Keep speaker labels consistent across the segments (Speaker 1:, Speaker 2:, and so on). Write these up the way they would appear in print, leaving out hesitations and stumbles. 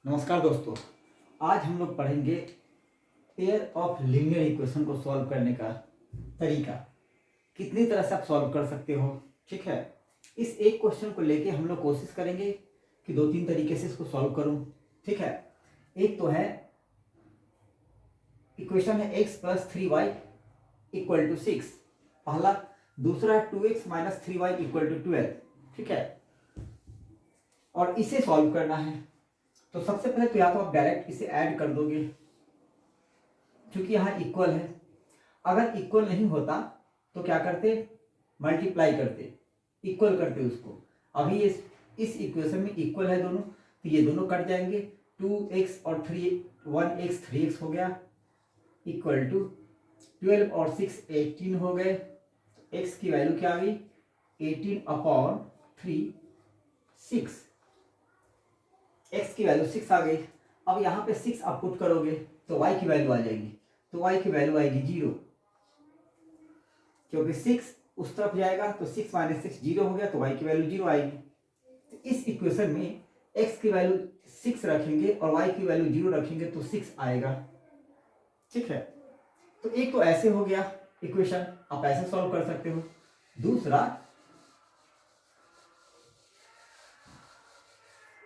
Speaker 1: नमस्कार दोस्तों, आज हम लोग पढ़ेंगे पेयर ऑफ लीनियर इक्वेशन को सॉल्व करने का तरीका। कितनी तरह से आप सॉल्व कर सकते हो। ठीक है, इस एक क्वेश्चन को लेके हम लोग कोशिश करेंगे कि दो तीन तरीके से इसको सॉल्व करूं। ठीक है, एक तो है इक्वेशन है x + 3y = 6, पहला। दूसरा है 2x - 3y = 12। ठीक है, और इसे सॉल्व करना है। तो सबसे पहले तो या तो आप डायरेक्ट इसे ऐड कर दोगे, क्योंकि यहाँ इक्वल है। अगर इक्वल नहीं होता तो क्या करते, मल्टीप्लाई करते, इक्वल करते उसको। अभी इस इक्वेशन में इक्वल है दोनों, तो ये दोनों कट जाएंगे। 2x और 1x 3x हो गया, इक्वल टू 12 और 6 18 हो गए। x की वैल्यू क्या आ गई, 18/3 6। x की वैल्यू 6 आ गई। अब यहाँ पे 6 आप पुट करोगे तो y की वैल्यू आ जाएगी, तो y की वैल्यू आएगी 0, क्योंकि 6 उस तरफ जाएगा तो 6 - 6 0 हो गया, तो y की वैल्यू 0 आएगी। तो इस इक्वेशन में x की वैल्यू 6 रखेंगे और y की वैल्यू 0 रखेंगे तो 6 आएगा। ठीक है, तो एक तो ऐसे हो गया इक्वेशन, आप ऐसे सॉल्व कर सकते हो। दूसरा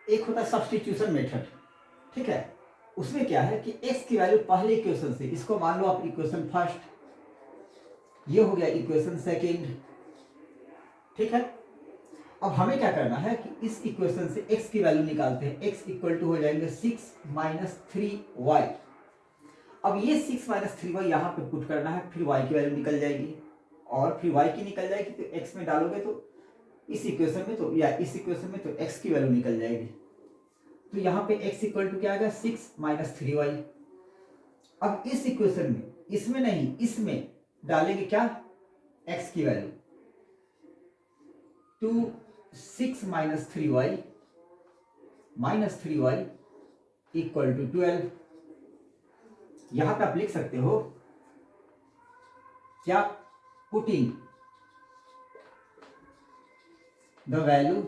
Speaker 1: एक होता है सब्स्टिट्यूशन मेथड। ठीक है, उसमें क्या है कि x की वैल्यू पहले इक्वेशन से, इसको मान लो आप इक्वेशन फर्स्ट, ये हो गया इक्वेशन सेकंड। ठीक है, अब हमें क्या करना है कि इस इक्वेशन से x की वैल्यू निकालते हैं। x = हो जाएंगे 6 - 3y। अब ये 6 - 3y यहाँ पे पुट करना है, फिर y की वैल्यू निकल जाएगी, और फिर y की निकल जाएगी तो x में डालोगे तो इस इक्वेशन में तो, या इस इक्वेशन में तो x की वैल्यू निकल जाएगी। तो यहाँ पे x = क्या आ गया, 6 - 3y। अब इस इक्वेशन में, इसमें नहीं, इसमें डालेंगे क्या, x की वैल्यू 6 - 3y = 12। यहां पे आप लिख सकते हो क्या, putting the value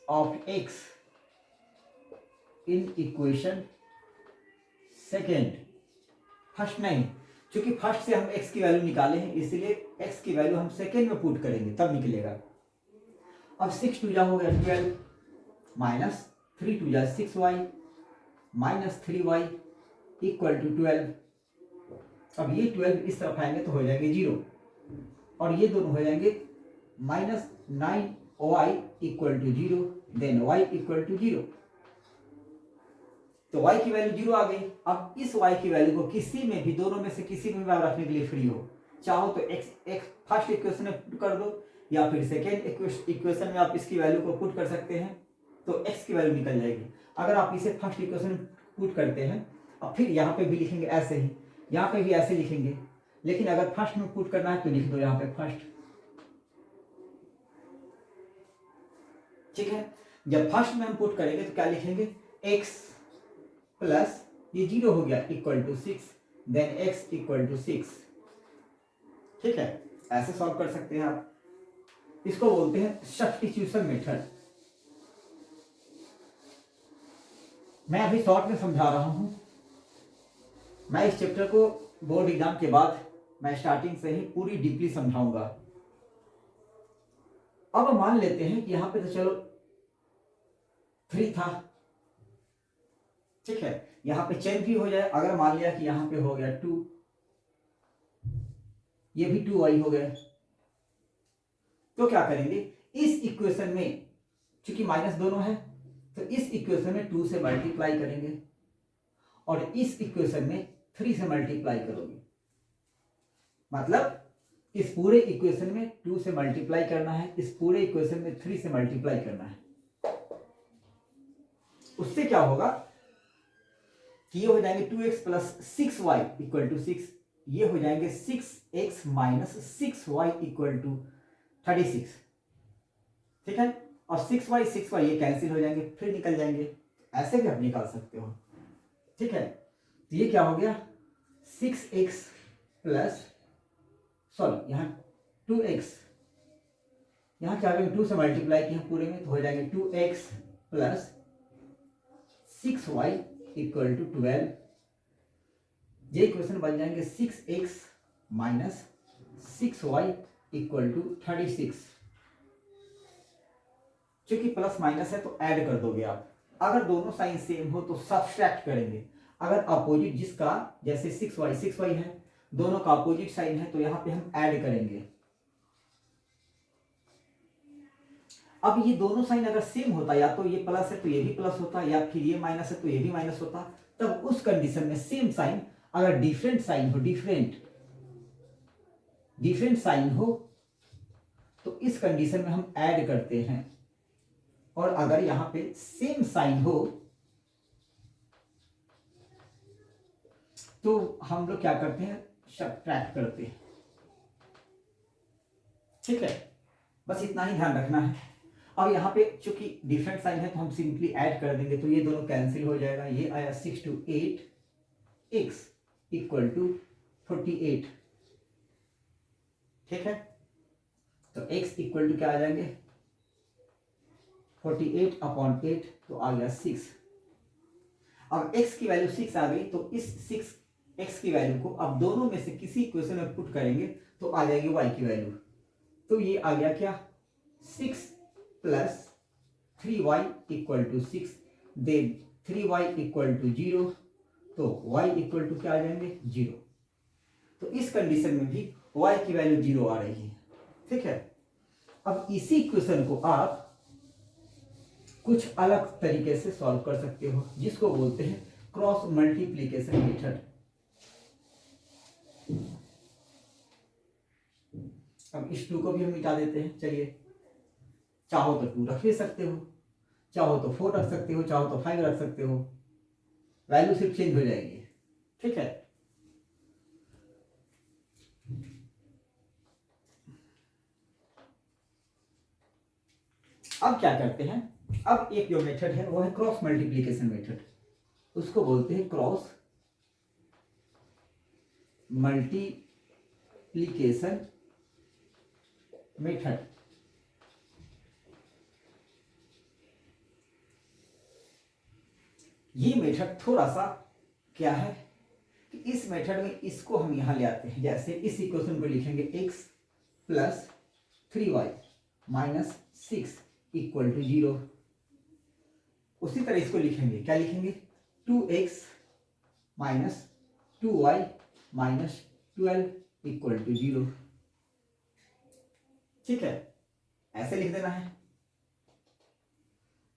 Speaker 1: of x in equation second. First नहीं, क्योंकि फर्स्ट से हम x की वैल्यू निकाले हैं, इसलिए x की वैल्यू हम सेकेंड में पुट करेंगे तब निकलेगा। अब 6 2 हो गया 12, माइनस 3 2 6y -3y = 12। अब ये 12 इस तरफ आएंगे तो हो जाएंगे 0, और ये दोनों हो जाएंगे -9y = 0, देन y = 0। तो y की वैल्यू 0 आ गई। अब इस y की वैल्यू को किसी में भी, दोनों में से किसी में भी आप रखने के लिए फ्री हो। चाहो तो x फर्स्ट इक्वेशन में पुट कर दो, या फिर सेकेंड इक्वेशन में आप इसकी वैल्यू को पुट कर सकते हैं, तो x की वैल्यू निकल जाएगी। अगर आप इसे फर्स्ट इक्वेशन में पुट करते हैं, और फिर यहाँ पे भी लिखेंगे ऐसे ही, यहाँ पे भी ऐसे लिखेंगे, लेकिन अगर फर्स्ट में पुट करना है तो लिख दो यहाँ पे फर्स्ट। ठीक है, जब फर्स्ट में हम पुट करेंगे तो क्या लिखेंगे, x प्लस ये 0 हो गया =6, देन x = 6। ठीक है, ऐसे सॉल्व कर सकते हैं आप। इसको बोलते हैं सब्स्टिट्यूशन मेथड। मैं अभी शॉर्ट में समझा रहा हूं, मैं इस चैप्टर को बोर्ड एग्जाम के बाद मैं स्टार्टिंग से ही पूरी डीपली समझाऊंगा। अब मान लेते हैं कि यहां पे तो चलो 3 था। ठीक है, यहां पे चेंज भी हो जाए, अगर मान लिया कि यहां पे हो गया 2, ये भी 2y हो गया, तो क्या करेंगे, इस इक्वेशन में चूंकि माइनस दोनों है, तो इस इक्वेशन में 2 से मल्टीप्लाई करेंगे, और इस इक्वेशन में 3 से मल्टीप्लाई करोगे। मतलब इस पूरे इक्वेशन में 2 से मल्टीप्लाई करना है, इस पूरे इक्वेशन में 3 से मल्टीप्लाई करना है। उससे क्या होगा कि ये हो जाएंगे 2x + 6y = 6, ये हो जाएंगे 6x - 6y = 36। ठीक है, और 6y ये कैंसिल हो जाएंगे, फिर निकल जाएंगे, ऐसे भी आप निकाल सकते हो। ठीक है, तो ये क्या हो गया, 6x प्लस, सॉरी यहाँ 2x, यहाँ क्या करेंगे, 2 से मल्टीप्लाई किया पूरे में तो हो जाएंगे 2x plus 6y equal to 12। ये इक्वेशन बन जाएंगे 6x minus 6y equal to 36। क्योंकि प्लस माइनस है तो ऐड कर दोगे आप। अगर दोनों साइन सेम हो तो सब्सट्रैक्ट करेंगे। अगर अपोजिट जिसका, जैसे 6y है, दोनों का अपोजिट साइन है तो यहां पे हम ऐड करेंगे। अब ये दोनों साइन अगर सेम होता, या तो ये प्लस है तो ये भी प्लस होता, या फिर ये माइनस है तो ये भी माइनस होता, तब उस कंडीशन में सेम साइन अगर डिफरेंट साइन हो, डिफरेंट साइन हो, तो इस कंडीशन में हम ऐड करते हैं। और अगर यहां पे सेम साइन हो तो हम लोग क्या करते हैं, सब्ट्रैक्ट करते हैं। ठीक है, बस इतना ही ध्यान रखना है। अब यहाँ पे चूंकि डिफरेंट साइन है तो हम सिंपली ऐड कर देंगे, तो ये दोनों कैंसिल हो जाएगा। ये आया 6 to 8 x इक्वल टू 48। ठीक है, तो x इक्वल टू क्या आ जाएंगे, 48/8, तो आ गया 6। अब x की वैल्यू 6 आ गई, तो इस 6x की वैल्यू को अब दोनों में से किसी इक्वेशन में पुट करेंगे तो आ जाएगी y की वैल्यू। तो ये आ गया क्या, 6 plus 3y equal to 6, then 3y equal to 0, तो y इक्वल टू क्या आ जाएंगे, 0। तो इस कंडीशन में भी y की वैल्यू 0 आ रही है। ठीक है, अब इसी इक्वेशन को आप कुछ अलग तरीके से सॉल्व कर सकते हो, जिसको बोलते हैं क्रॉस मल्टीप्लीकेशन मेथड। अब इस 2 को भी हम मिटा देते हैं। चलिए, चाहो तो 2 रख भी सकते हो, चाहो तो 4 रख सकते हो, चाहो तो 5 रख सकते हो, वैल्यू सिर्फ चेंज हो जाएगी। ठीक है, अब क्या करते हैं, अब एक जो मेथड है वो है क्रॉस मल्टीप्लीकेशन मेथड। उसको बोलते हैं क्रॉस मल्टीप्लीकेशन मेथड। ये मेथड थोड़ा सा क्या है कि इस मेथड में इसको हम यहां ले आते हैं। जैसे इस इक्वेशन को लिखेंगे x plus 3y minus 6 equal to 0। उसी तरह इसको लिखेंगे, क्या लिखेंगे, 2x minus 2y minus 12 equal to 0। ठीक है, ऐसे लिख देना है।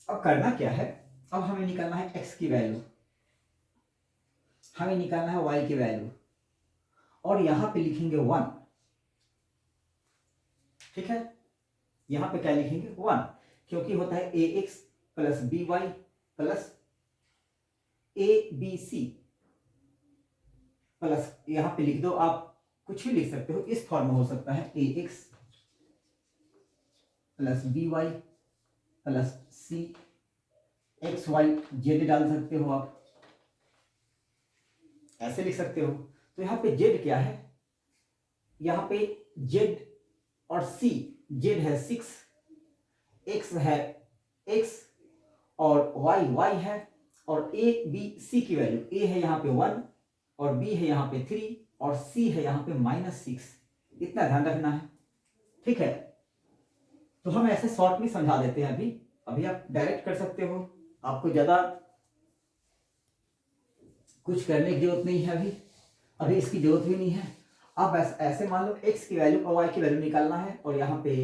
Speaker 1: अब करना क्या है, अब हमें निकालना है x की वैल्यू, हमें निकालना है y की वैल्यू, और यहां पे लिखेंगे 1। ठीक है, यहां पे क्या लिखेंगे, 1, क्योंकि होता है ax plus by plus abc plus, यहां पे लिख दो, आप कुछ भी लिख सकते हो, इस फॉर्म में हो सकता है ax plus by plus c, X Y Z डाल सकते हो, आप ऐसे लिख सकते हो। तो यहां पे जेड क्या है, यहां पे जेड और सी, जेड है 6, एक्स है x और y है, और a b c की वैल्यू, a है यहाँ पे 1 और b है यहाँ पे 3 और c है यहाँ पे -6। इतना ध्यान रखना है। ठीक है, तो हम ऐसे शॉर्ट में समझा देते हैं। अभी आप डायरेक्ट कर सकते हो, आपको ज्यादा कुछ करने की जरूरत नहीं है। अभी इसकी जरूरत भी नहीं है। आप ऐसे मान लो x की वैल्यू और y की वैल्यू निकालना है, और यहाँ पे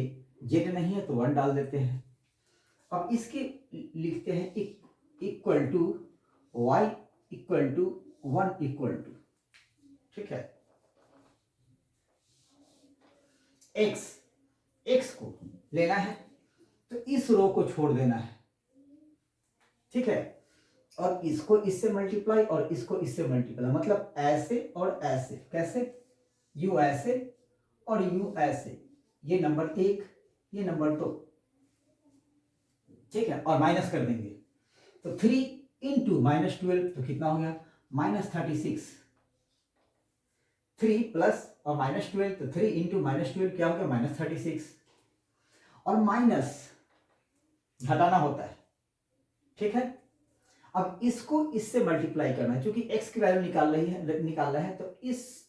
Speaker 1: z नहीं है तो 1 डाल देते हैं। अब इसके लिखते हैं equal to y equal to 1 equal to, ठीक है, x को लेना है तो इस रो को छोड़ देना है। ठीक है, और इसको इससे मल्टीप्लाई और इसको इससे मल्टीप्लाई, मतलब ऐसे और ऐसे। कैसे, u ऐसे और u ऐसे, ये नंबर 1, ये नंबर 2। ठीक है, और माइनस कर देंगे तो 3 इंटू -12 तो कितना हो गया, -36। 3 प्लस और -12 तो 3 इंटू -12 क्या हो गया, -36। और माइनस घटाना होता है, ठीक है। अब इसको इससे मल्टीप्लाई करना है, क्योंकि x की वैल्यू निकाल रहा है तो इस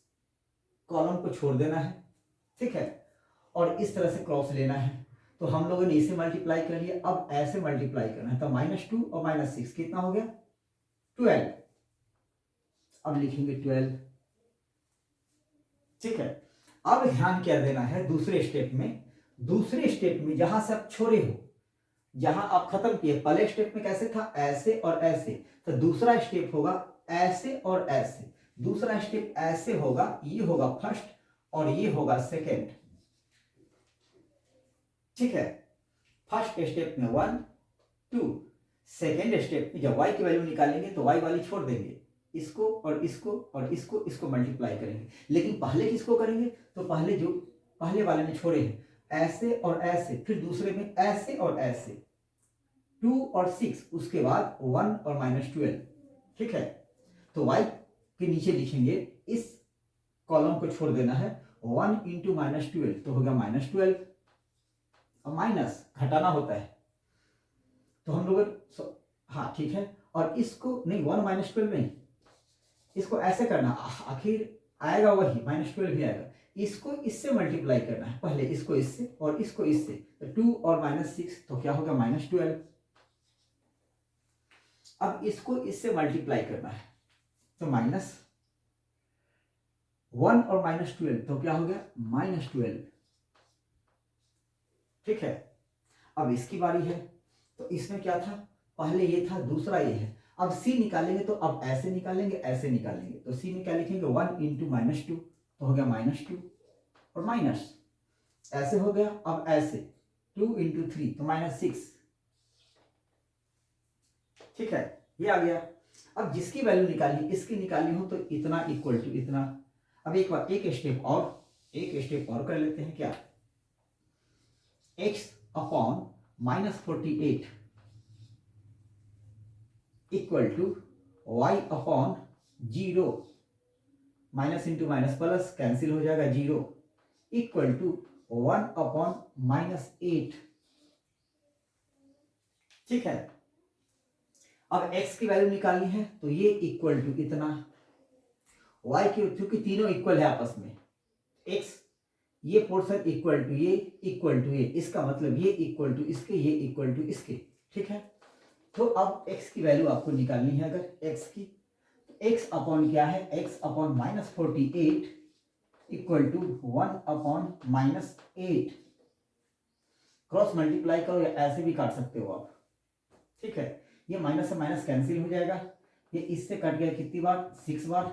Speaker 1: कॉलम को छोड़ देना है, ठीक है, और इस तरह से क्रॉस लेना है। तो हम लोगों ने इसे मल्टीप्लाई कर लिया, अब ऐसे मल्टीप्लाई करना है, तो -2 और -6 कितना हो गया 12। अब लिखेंगे 12, ठीक है। अब ध्यान क्या देना है, दूसरे स्टेप में जहां से आप छोड़े हो, जहां आप खत्म किए, पहले स्टेप में कैसे था, ऐसे और ऐसे, तो दूसरा स्टेप होगा ऐसे और ऐसे, दूसरा स्टेप ऐसे होगा, ये होगा फर्स्ट और ये होगा सेकेंड, ठीक है। फर्स्ट स्टेप में 1 2, सेकेंड स्टेप में जब y की वैल्यू निकालेंगे तो y वाली छोड़ देंगे, इसको और इसको और इसको मल्टीप्लाई करेंगे। लेकिन पहले किसको करेंगे, तो पहले वाले में छोड़े हैं ऐसे और ऐसे, फिर दूसरे में ऐसे और ऐसे, 2 और 6, उसके बाद 1 और -12, ठीक है। तो y के नीचे लिखेंगे, इस कॉलम को छोड़ देना है, 1 × -12 तो होगा -12, और माइनस घटाना होता है तो हम लोग, हाँ ठीक है। और इसको नहीं, 1 -12 नहीं, इसको ऐसे करना, आखिर आएगा वही -12 भी आएगा, इसको इससे मल्टीप्लाई करना है, पहले इसको इससे और इसको इससे, तो 2 और -6 तो क्या होगा -12। अब इसको इससे मल्टीप्लाई करना है, तो -1 और -12 तो क्या हो गया -12, ठीक है। अब इसकी बारी है, तो इसमें क्या था, पहले ये था, दूसरा ये है। अब c निकालेंगे तो अब ऐसे निकालेंगे, ऐसे निकालेंगे, तो c में क्या लिखेंगे, 1 × -2 तो हो गया -2 और माइनस ऐसे हो गया, अब ऐसे 2 × 3 तो -6, ठीक है, ये आ गया। अब जिसकी वैल्यू निकालनी, इसकी निकालनी हो तो इतना इक्वल टू इतना। अब एक स्टेप और कर लेते हैं, क्या, x/-48 equal to y/0, minus into minus plus cancel हो जाएगा, 0 इक्वल टू 1/-8, ठीक है। अब x की वैल्यू निकालनी है तो ये इक्वल टू इतना, y की, क्योंकि तीनों इक्वल है आपस में, x ये पोर्शन इक्वल टू ये, इसका मतलब ये इक्वल टू इसके, ये इक्वल टू इसके, ठीक है। तो अब x की वैल्यू आपको निकालनी है, अगर x की, x अपॉन क्या है, x upon -48 equal to 1/-8, cross multiply करो या ऐसे भी काट सकते हो आप, ठीक है। ये माइनस से माइनस कैंसिल हो जाएगा, ये इससे कट गया कितनी बार, 6 बार,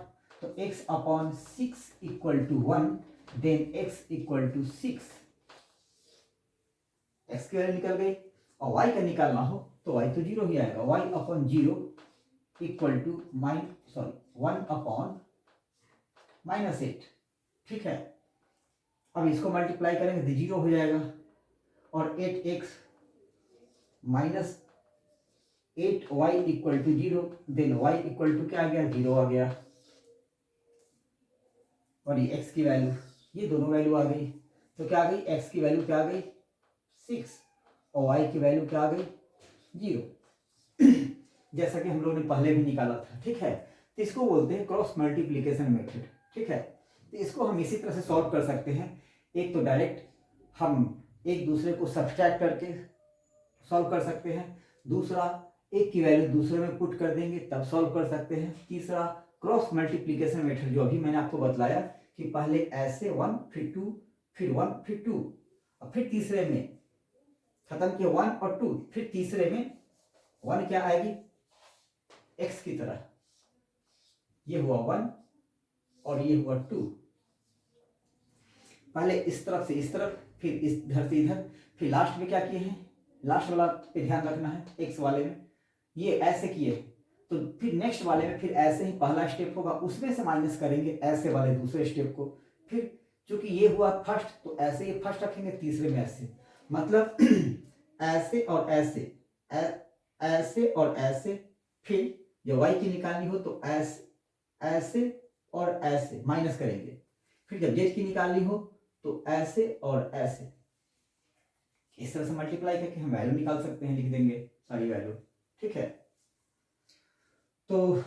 Speaker 1: तो x/6 equal to 1, then x equal to 6, x की वैल्यू निकल गई। और y का निकालना हो तो y तो 0 ही आएगा, y/0 इक्वल टू 1/-8, ठीक है। अब इसको मल्टीप्लाई करेंगे तो 0 हो जाएगा, और 8x -8y equal to 0, then y equal to क्या आ गया, 0 आ गया। और ये x की वैल्यू, ये दोनों वैल्यू आ गई, तो क्या आ गई, x की वैल्यू क्या आ गई 6 और y की वैल्यू क्या आ गई 0, जैसा कि हम लोगों ने पहले भी निकाला था, ठीक है। तो इसको बोलते हैं क्रॉस मल्टीप्लिकेशन मेथड, ठीक है। तो इसको हम इसी तरह से सॉल्व कर सकते हैं, एक तो डायरेक्ट हम एक दूसरे को सब्सट्रैक्ट करके सॉल्व कर सकते हैं, दूसरा एक की वैल्यू दूसरे में पुट कर देंगे तब सॉल्व कर सकते हैं, तीसरा क्रॉस मल्टीप्लिकेशन मेथड जो अभी मैंने आपको बतलाया कि पहले ऐसे 1 फिर 2 फिर 1 फिर 2, और फिर तीसरे में खत्म किया 1 और 2, फिर तीसरे में 1 क्या आएगी x की तरह, ये हुआ 1 और ये हुआ 2, पहले इस तरफ से इस तरफ, फिर इधर से इधर, फिर लास्ट में क्या किए हैं, लास्ट वाला पे ध्यान रखना है, x वाले में ये ऐसे किए, तो फिर नेक्स्ट वाले में फिर ऐसे ही पहला स्टेप होगा, उसमें से माइनस करेंगे ऐसे वाले दूसरे स्टेप को, फिर चूंकि ये हुआ फर्स्ट तो ऐसे ये फर्स्ट रखेंगे, तीसरे में ऐसे, मतलब ऐसे और ऐसे, ऐसे और ऐसे, फिर जब y की निकालनी हो तो ऐसे और ऐसे माइनस करेंगे, फिर जब z की निकालनी हो तो ऐसे और ऐसे, इस तरह से मल्टीप्लाई करके हम वैल्यू निकाल सकते हैं, लिख देंगे सारी वैल्यू, ठीक है, तो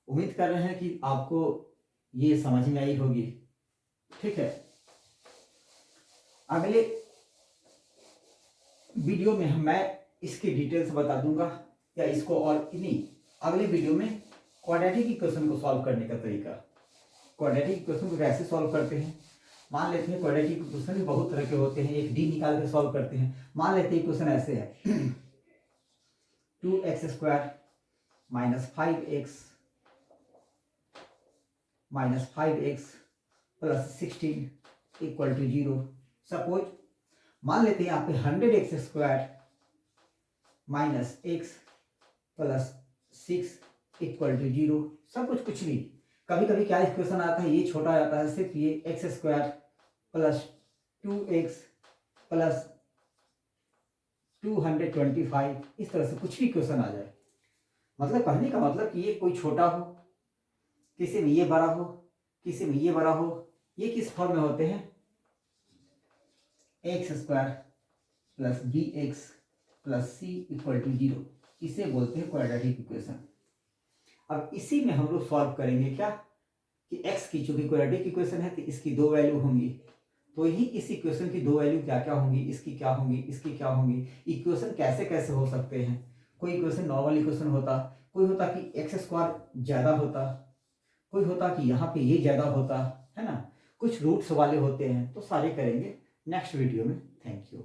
Speaker 1: उम्मीद कर रहे हैं कि आपको ये समझ में आई होगी। ठीक है, अगले वीडियो में मैं इसकी डिटेल्स बता दूंगा, या इसको और नहीं, अगले वीडियो में क्वाड्रेटिक इक्वेशन को सॉल्व करने का तरीका, क्वाड्रेटिक इक्वेशन को कैसे सॉल्व करते हैं। मान लेते हैं क्वाड्रेटिक इक्वेशन भी बहुत तरह के होते हैं, एक डी निकाल के सॉल्व करते हैं। मान लेते हैं इक्वेशन ऐसे है 2x² minus 5x plus 16 equal to 0। Suppose मान लेते हैं यहाँ पे 100x² minus x plus 6 equal to 0। सब कुछ भी, कभी कभी क्या इक्वेशन आता है, ये छोटा आता है, सिर्फ ये x² प्लस 2x प्लस 225, इस तरह से कुछ भी क्वेश्चन आ जाए। मतलब कहने का मतलब कि ये कोई छोटा हो, किसी में ये बड़ा हो, किसी में ये बड़ा हो। ये किस फॉर्म में होते हैं, x² plus bx plus c equal to 0, इसे बोलते हैं क्वाड्रेटिक इक्वेशन। अब इसी में हम लोग सॉल्व करेंगे क्या, कि x की चूंकि क्वाड्रेटिक इक्वेशन है तो इसकी दो वैल्यू होंगी, तो ही इस इक्वेशन की दो वैल्यू क्या क्या होंगी, इसकी क्या होंगी, इसकी क्या होंगी। इक्वेशन कैसे कैसे हो सकते हैं, कोई इक्वेशन नॉर्मल इक्वेशन होता, कोई होता कि x² ज्यादा होता, कोई होता कि यहाँ पे ये ज्यादा होता है ना, कुछ रूट्स वाले होते हैं। तो सारे करेंगे नेक्स्ट वीडियो में। Thank you.